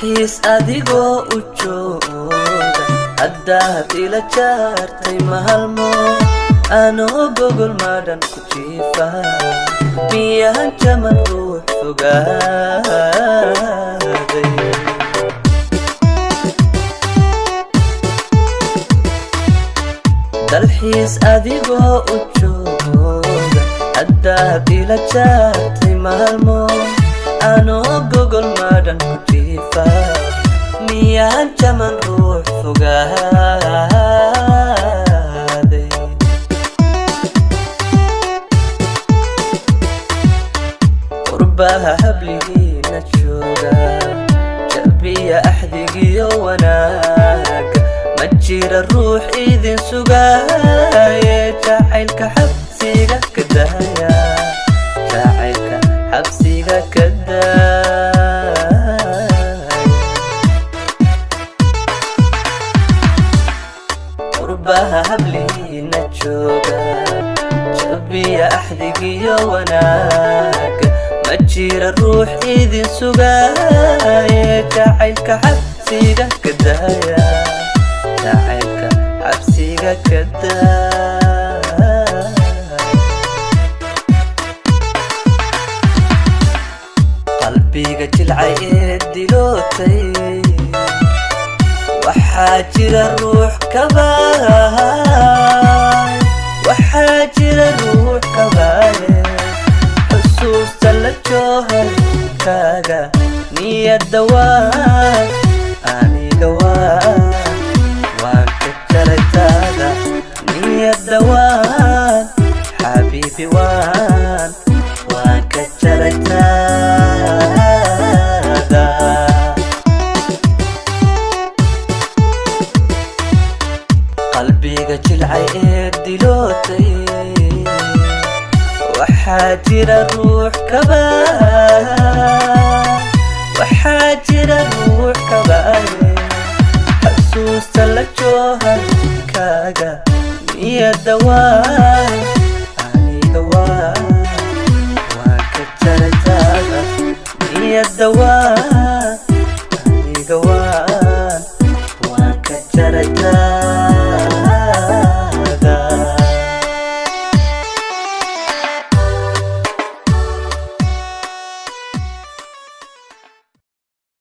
dalxiis adigoo u jooga haddaad ila jaartay mahalmo anoo gogol madhan ku jiifa miyaan jaman ruux fogaaday dalxiis adigoo u jooga haddaad ila jaartay mahalmo anoo gogol madhan ku jiifa miyaan jaman ruux fogaaday qurbaha habligiina jooga jalbiya axdigiyo wanaaga ma jira ruux idin sugaaye jacaylka xabsiga ka daaya jacaylka xabsiga ka daaya qurbaha habligiina jooga jalbiya axdigiyo wanaaga ma jira ruux idin sugaaye jacaylka xabsiga ka daaya jacaylka xabsiga ka daaya qalbiga jilcay ee dilootay waxaa jira ruux kabaay waxaa jira ruux kabaaye xusuusta la jooharkaaga niyadda waan aniga waan ka jaraytaada niyadda waan xabiibi waan ka jaraytaada qalbiga jilcay ee dilootay waxaa jira ruux kabaa waxaa jira ruux kabaaye xusuusta la jooharkaaga niyadda waan